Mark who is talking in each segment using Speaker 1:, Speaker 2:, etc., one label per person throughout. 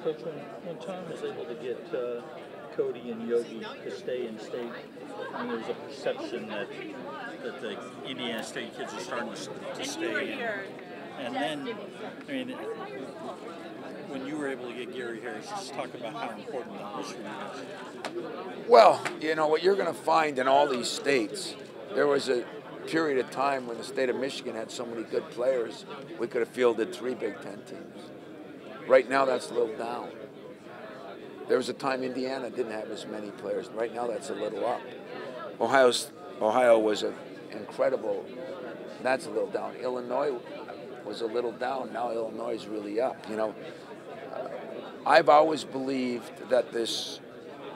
Speaker 1: Coach, when Tom was able to get Cody and Yogi to stay in state, I mean, there's a perception that the Indiana State kids are starting to stay in. And then, I mean, when you were able to get Gary Harris, just talk about how important that was for you guys.
Speaker 2: Well, you know, what you're going to find in all these states, there was a period of time when the state of Michigan had so many good players, we could have fielded 3 Big Ten teams. Right now, that's a little down. There was a time Indiana didn't have as many players. Right now, that's a little up. Ohio was an incredible, that's a little down. Illinois was a little down. Now Illinois is really up. You know, I've always believed that this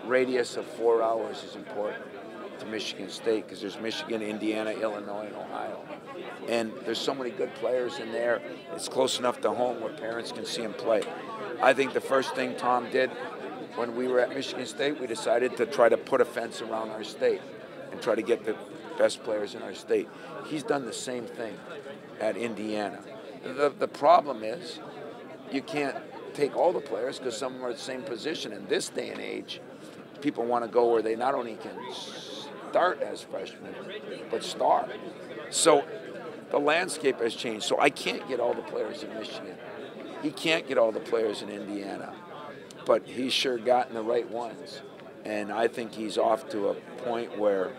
Speaker 2: radius of 4 hours is important to Michigan State because there's Michigan, Indiana, Illinois, and Ohio. And there's so many good players in there. It's close enough to home where parents can see them play. I think the first thing Tom did when we were at Michigan State, we decided to try to put a fence around our state and try to get the best players in our state. He's done the same thing at Indiana. The problem is you can't take all the players because some of them are the same position. In this day and age, people want to go where they not only can start as freshmen, but start. So the landscape has changed. So I can't get all the players in Michigan. He can't get all the players in Indiana. But he's sure gotten the right ones. And I think he's off to a point where,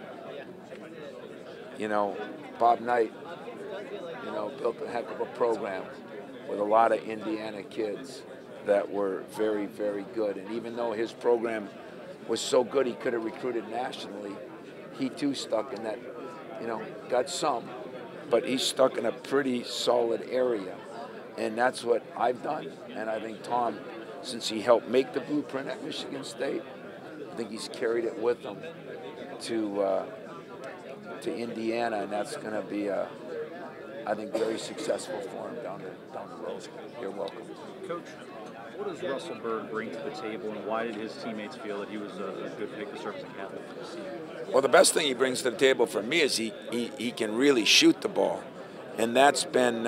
Speaker 2: you know, Bob Knight, you know, built a heck of a program with a lot of Indiana kids that were very, very good. And even though his program was so good he could have recruited nationally, he too stuck in that, you know, got some, but he's stuck in a pretty solid area. And that's what I've done. And I think Tom, since he helped make the blueprint at Michigan State, I think he's carried it with him to Indiana, and that's going to be, I think, very successful for him down the road. You're welcome.
Speaker 3: Coach, what does Russell Byrd bring to the table, and why did his teammates feel that he was a good pick to serve as a captain for this team?
Speaker 2: Well, the best thing he brings to the table for me is he can really shoot the ball, and that's been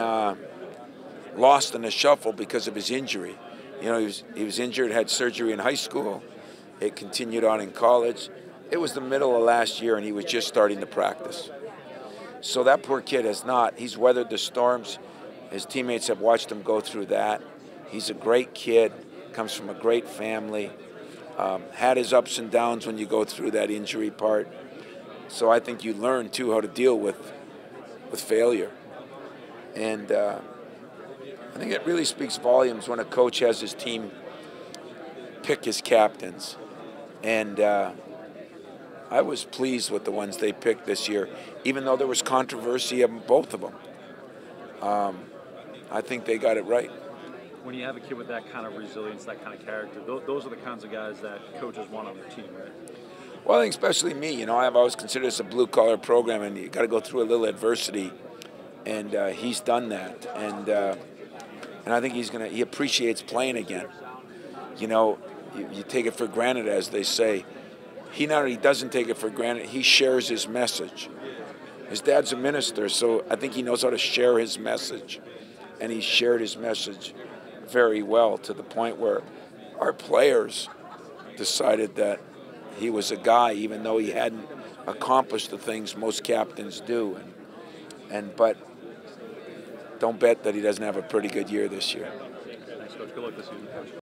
Speaker 2: lost in the shuffle because of his injury. You know, he was injured, had surgery in high school. It continued on in college. It was the middle of last year, and he was just starting to practice. So that poor kid he's weathered the storms. His teammates have watched him go through that. He's a great kid, comes from a great family, had his ups and downs when you go through that injury part. So I think you learn, too, how to deal with failure. And I think it really speaks volumes when a coach has his team pick his captains. And I was pleased with the ones they picked this year, even though there was controversy of both of them. I think they got it right.
Speaker 3: When you have a kid with that kind of resilience, that kind of character, those are the kinds of guys that coaches want on their team, right?
Speaker 2: Well, I think especially me. You know, I've always considered this a blue-collar program, and you got to go through a little adversity, and he's done that. And I think he appreciates playing again. You know, you take it for granted, as they say. He not only doesn't take it for granted, he shares his message. His dad's a minister, so I think he knows how to share his message. And he shared his message very well to the point where our players decided that he was a guy, even though he hadn't accomplished the things most captains do. But don't bet that he doesn't have a pretty good year this year.
Speaker 3: Thanks, Coach. Good luck this season, Coach.